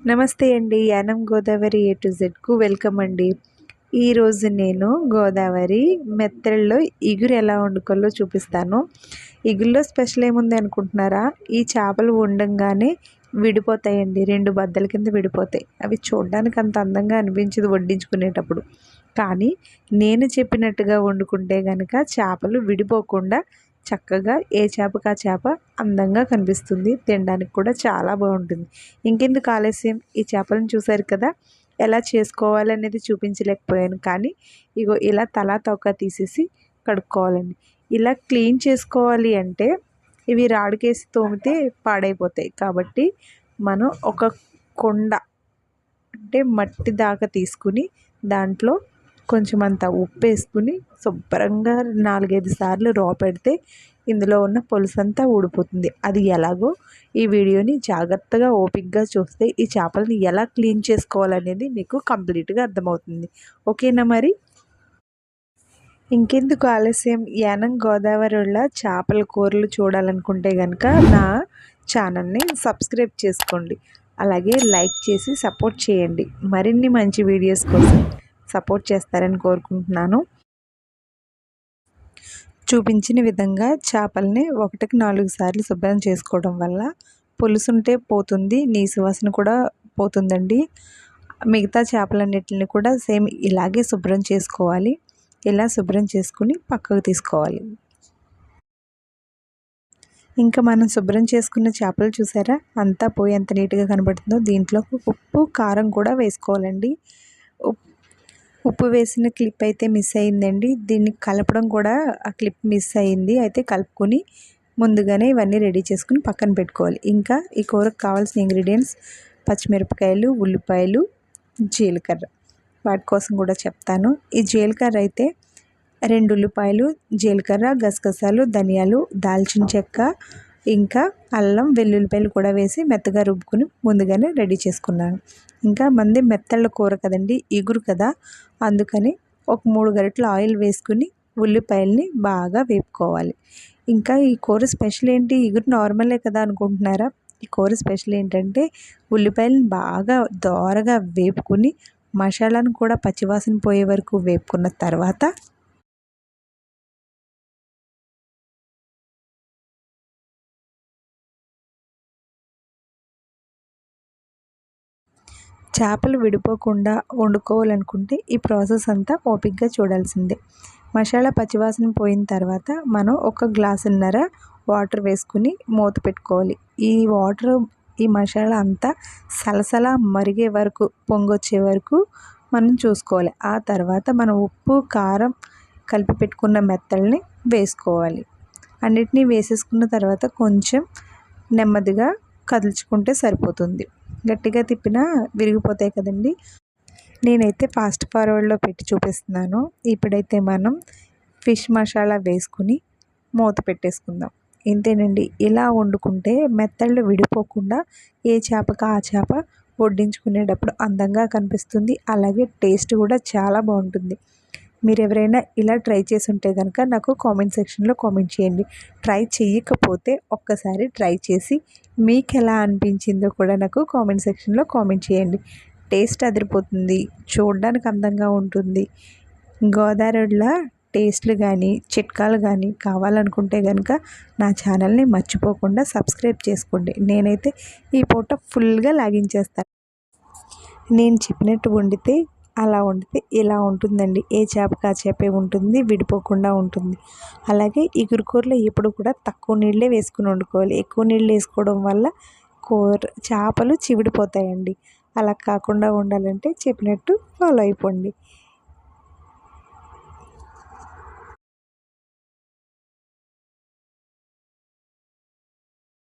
నమస్తే అండి. Yanam Godavari A to జెడ్‌కు welcome అండి. ఈరోజు నేను గోదావరి మెత్తల్లో ఇగురు ఎలా వండుకోవాలో చూపిస్తాను. ఇగురులో స్పెషల్ ఏముంది అనుకుంటున్నారా? ఈ చేపలు వండంగానే విడిపోతాయండి. 2 బద్దల కింద విడిపోతాయి. అవి చూడడానికి అంత అందంగా అనిపించదు వడ్డించుకునేటప్పుడు. కానీ నేను చెప్పినట్టుగా వండుకుంటే గనక చేపలు విడిపోకుండా చక్కగా ఏ చేపకి ఆ చేప అందంగా కనిపిస్తుంది. తినడానికి కూడా చాలా బాగుంటుంది. ఇంకెందుకు ఆలస్యం, ఈ చేపలను చూసారు కదా ఎలా చేసుకోవాలనేది చూపించలేకపోయాను. కానీ ఇగో ఇలా తలా తోక తీసేసి కడుక్కోవాలండి. ఇలా క్లీన్ చేసుకోవాలి అంటే ఇవి రాడుకేసి తోమితే పాడైపోతాయి. కాబట్టి మనం ఒక కొండ అంటే మట్టి దాకా తీసుకుని దాంట్లో కొంచెం అంత ఉప్పు వేసుకుని శుభ్రంగా 4-5 సార్లు పెడితే ఇందులో ఉన్న పులుసంతా ఊడిపోతుంది. అది ఎలాగో ఈ వీడియోని జాగ్రత్తగా ఓపికగా చూస్తే ఈ చేపలని ఎలా క్లీన్ చేసుకోవాలనేది మీకు కంప్లీట్గా అర్థమవుతుంది. ఓకేనా మరి? ఇంకెందుకు ఆలస్యం, యానం గోదావరిలో చేపల కూరలు చూడాలనుకుంటే కనుక నా ఛానల్ని సబ్స్క్రైబ్ చేసుకోండి. అలాగే లైక్ చేసి సపోర్ట్ చేయండి. మరిన్ని మంచి వీడియోస్ కోసం సపోర్ట్ చేస్తారని కోరుకుంటున్నాను. చూపించిన విధంగా చేపల్ని 1కి 4 సార్లు శుభ్రం చేసుకోవడం వల్ల పులుసుంటే పోతుంది, నీసు వాసన కూడా పోతుందండి. మిగతా చేపలన్నిటిని కూడా సేమ్ ఇలాగే శుభ్రం చేసుకోవాలి. ఇలా శుభ్రం చేసుకుని పక్కకు తీసుకోవాలి. ఇంకా మనం శుభ్రం చేసుకున్న చేపలు చూసారా అంతా పోయి ఎంత నీట్గా కనబడుతుందో. దీంట్లో ఉప్పు కారం కూడా వేసుకోవాలండి. ఉప్పు వేసిన క్లిప్ అయితే మిస్ అయిందండి. దీన్ని కలపడం కూడా ఆ క్లిప్ మిస్ అయింది. అయితే కలుపుకొని ముందుగానే ఇవన్నీ రెడీ చేసుకుని పక్కన పెట్టుకోవాలి. ఇంకా ఈ కూరకు కావాల్సిన ఇంగ్రీడియంట్స్ పచ్చిమిరపకాయలు, ఉల్లిపాయలు, జీలకర్ర. వాటి కోసం కూడా చెప్తాను. ఈ జీలకర్ర అయితే 2 ఉల్లిపాయలు, జీలకర్ర, గసగసాలు, ధనియాలు, దాల్చిన చెక్క, ఇంకా అల్లం వెల్లుల్లిపాయలు కూడా వేసి మెత్తగా రుబ్బుకుని ముందుగానే రెడీ చేసుకున్నాను. ఇంకా మంది మెత్తళ్ళ కూర కదండి, ఇగురు కదా, అందుకని ఒక 3 గరిటెలు ఆయిల్ వేసుకుని ఉల్లిపాయల్ని బాగా వేపుకోవాలి. ఇంకా ఈ కూర స్పెషల్ ఏంటి, ఇగురు నార్మలే కదా అనుకుంటున్నారా? ఈ కూర స్పెషల్ ఏంటంటే ఉల్లిపాయలను బాగా దోరగా వేపుకుని మసాలాను కూడా పచ్చివాసన పోయే వరకు వేపుకున్న తర్వాత చేపలు విడిపోకుండా వండుకోవాలనుకుంటే ఈ ప్రాసెస్ అంతా ఓపికగా చూడాల్సిందే. మసాలా పచ్చివాసన పోయిన తర్వాత మనం ఒక గ్లాసున్నర వాటర్ వేసుకుని మూత పెట్టుకోవాలి. ఈ వాటర్ ఈ మసాలా అంతా సలసల మరిగే వరకు, పొంగొచ్చే వరకు మనం చూసుకోవాలి. ఆ తర్వాత మనం ఉప్పు కారం కలిపి పెట్టుకున్న మెత్తల్ని వేసుకోవాలి. అన్నిటినీ వేసేసుకున్న తర్వాత కొంచెం నెమ్మదిగా కదుల్చుకుంటే సరిపోతుంది. గట్టిగా తిప్పినా విరిగిపోతాయి కదండి. నేనైతే ఫాస్ట్ ఫార్వర్డ్లో పెట్టి చూపిస్తున్నాను. ఇప్పుడైతే మనం ఫిష్ మసాలా వేసుకుని మూత పెట్టేసుకుందాం. ఇంతేనండి. ఇలా వండుకుంటే మెత్తళ్ళు విడిపోకుండా ఏ చేపకు ఆ చేప వడ్డించుకునేటప్పుడు అందంగా కనిపిస్తుంది. అలాగే టేస్ట్ కూడా చాలా బాగుంటుంది. మీరు ఎవరైనా ఇలా ట్రై చేసి ఉంటే కనుక నాకు కామెంట్ సెక్షన్లో కామెంట్ చేయండి. ట్రై చేయకపోతే ఒక్కసారి ట్రై చేసి మీకు ఎలా అనిపించిందో కూడా నాకు కామెంట్ సెక్షన్లో కామెంట్ చేయండి. టేస్ట్ అదిరిపోతుంది, చూడడానికి అందంగా ఉంటుంది. గోదావరిలో టేస్ట్లు కానీ చిట్కాలు కానీ కావాలనుకుంటే కనుక నా ఛానల్ని మర్చిపోకుండా సబ్స్క్రైబ్ చేసుకోండి. నేనైతే ఈ పూట ఫుల్గా లాగించేస్తాను. నేను చెప్పినట్టు వండితే అలా వండితే ఇలా ఉంటుందండి. ఏ చేపకి ఆ చేపే ఉంటుంది, విడిపోకుండా ఉంటుంది. అలాగే ఇగురు కూరలో ఎప్పుడు కూడా తక్కువ నీళ్ళే వేసుకుని వండుకోవాలి. ఎక్కువ నీళ్ళు వేసుకోవడం వల్ల చేపలు చివిడిపోతాయండి. అలా కాకుండా ఉండాలంటే చెప్పినట్టు ఫాలో అయిపోండి.